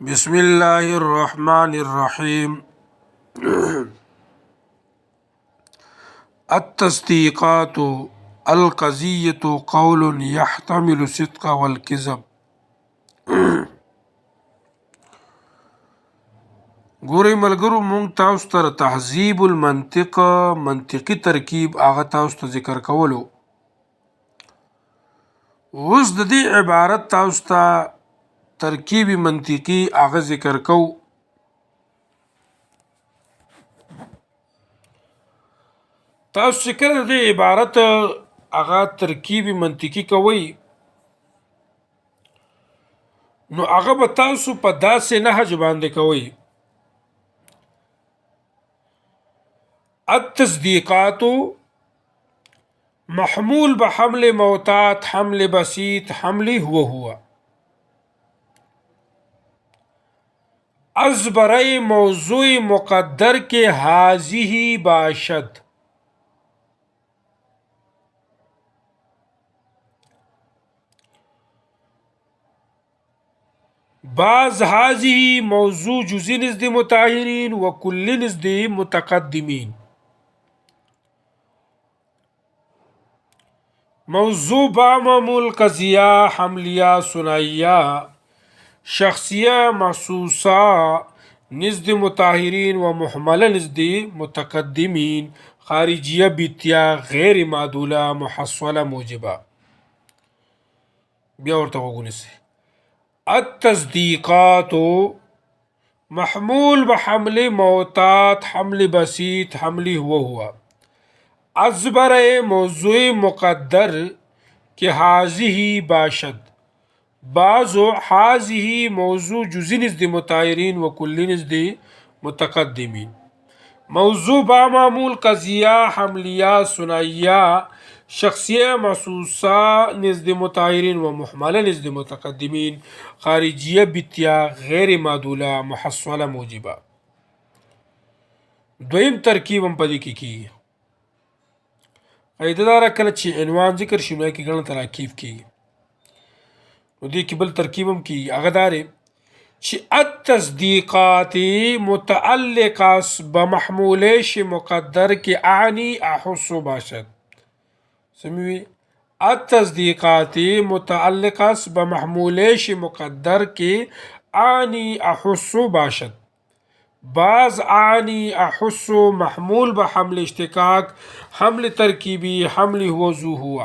بسم الله الرحمن الرحيم. التصديقات القضية قول يحتمل الصدق والكذب. ګورئ ملګرو، مونږ تاسو ته تهذیب المنطق منطقي ترکیب هغه تاسو ته ذکر کولو. اوس د دې عبارت تاسو ته ترکیب منطقي هغه ذکر کو. تاسو چې کله د عبارت هغه ترکیب منطقي کوئ نو هغه به تاسو په داسې نهج باندې کوئ. التصدیقات محمول بحمل معتاد، حمل بسيط، حملی هو از برای موضوع مقدر کے حاضی باشد. بعض هذه موضوع جزئی نزد متاهرین و کل نزد متقدمین. موضوع با معمول قضیہ حملیہ ثنائیہ شخصیہ محسوسہ نزد متاهرین و محملہ نزد متقدمین خارجیہ بیتیا غیر معدولہ محصولہ موجبہ. بیا ورته وګورئ. التصدیقات محمول بحمل معتاد، حمل بسيط، حملی هو از برای موضوع مقدر که حاضی باشد. بعض حاضی موضوع جزئی نزد متاهرین و کلی نزد متقدمین. موضوع با معمول قضیہ حملیہ ثنائیہ شخصیہ محسوسہ نزد متاهرین و محملہ نزد متقدمین خارجیہ بیتیا غیر معدولہ محصولہ موجبہ. دویم ترکیب هم پدې کې کیږي. قاعده داره کله چې عنوان ذکر شي نو کې ګڼ تراکیب کیږي. نو دې کې بل ترکیب هم کیږي، هغه داره چې التصدیقات متعلق بمحمولش مقدر کې اعنی احس باشد. سموي التصدیقات متعلق بمحمولش مقدر کې اعنی احس باشد. بعض اعنی احس محمول بحمل اشتقاق، حمل ترکیبی، حمل هو ذو هو.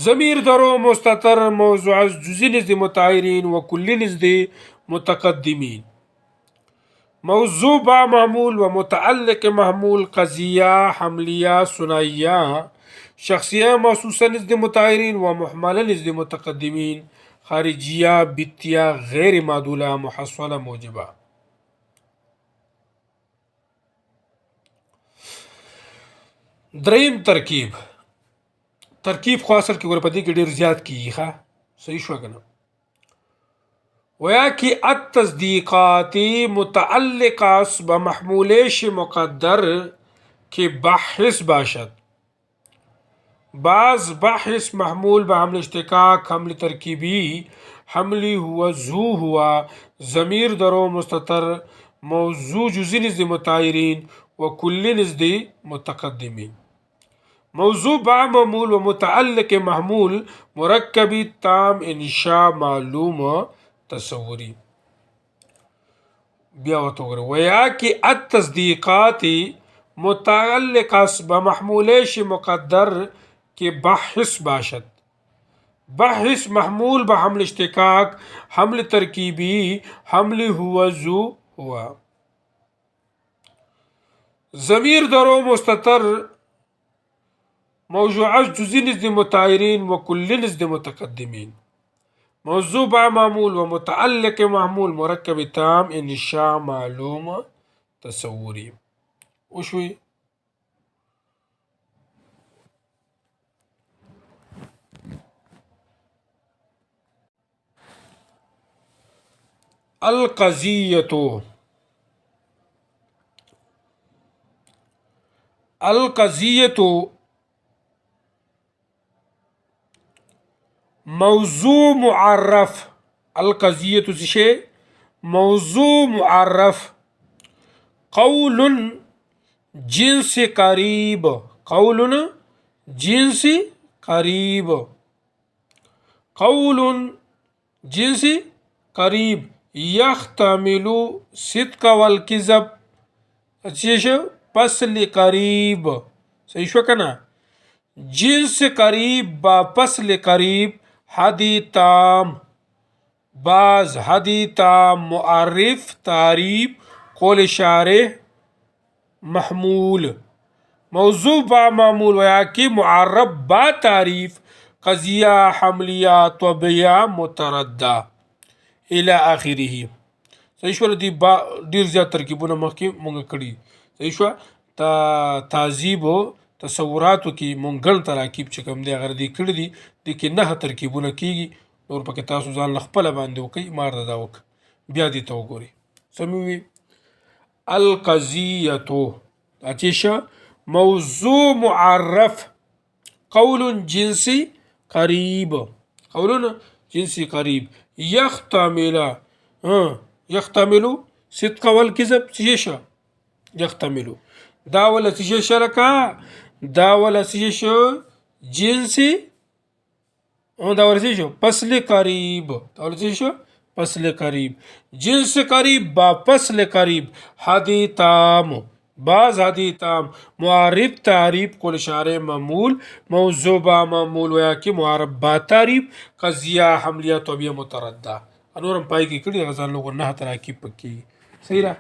ضمیر درو مستتر موضوع از جزئی نزد متاهرین و کلی نزد متقدمین. موضوع با معمول و متعلق محمول قضیہ حملیہ ثنائیہ شخصیہ محسوسہ نزد متاهرین و محملہ نزد متقدمین خارجیہ بیتیا غیر معدولہ محصولہ موجبہ. دریم ترکیب خو اصل کې ورپدې کې ډیر زیات کیږي. ښه صحیح شو کنه. ویا کی التصدیقات متعلق بمحمولش مقدر که بحث باشد. بعض بحث محمول بحمل اشتقاق، حمل ترکیبی، حملی هو ذو هو. ضمیر درو مستتر موضوع جزئی نزد متاهرین و کلی نزد متقدمین. موضوع با معمول و متعلق محمول مرکبی تام انشاء معلوم تصوری. بیا ورته وګورئ. ویا کی التصدیقات متعلق بمحمولش مقدر که بحث باشد. بحث محمول بحمل اشتقاق، حمل ترکیبی، حمل هو ذو هو. ضمیر درو مستتر موضوع جزئی نزد متاهرین و کلی نزد متقدمین. موضوع با معمول و متعلق محمول مرکب تام انشاء معلوم تصوری. وشوي القضیة موضوع معرف القضیة شی موضوع معرف قول جنس قریب قول جنس قریب قول جنس قریب يحتمل صدق والكذب اچھا فصل قریب صحیح شو کنه جنس قریب با فصل قریب حدی تام بعض حدی تام معرف تعریف قول شارح محمول موضوع با معمول ویا کہ معرب با تعریف قضیہ حملیہ طبیہ متردہ الى آخره صحیح شو دی با ډیر زیات ترکیبونه مخکې مونږ کړي صحیح شو تعذیب او تصوراتو کې مونږ ګڼ تراکیب چې کوم دی هغه دی کړي دي د کې 9 ترکیبونه کیږي نور پکې تاسو ځان خپل باندې وکي مار دا وک بیا دې ته وګوري سموي القضیة اچھا موضوع معرف قول جنسی قریب قول جنسی قریب يحتمل صدق والكذب سيشا يحتمل دا ولا سيشا لكا دا ولا سيشا جنسي دا ولا سيشا فصل قريب دا ولا سيشا فصل قریب جنس قریب با فصل قریب حدی تام بعض حدی تام معرف تعریف قول شارح معمول موضوع با معمول ویا کہ معرب با تعریف قضیہ حملیہ طبیہ متردہ انورم پای کی کړي غزان لوګو نه تراکیب پکې صحیح را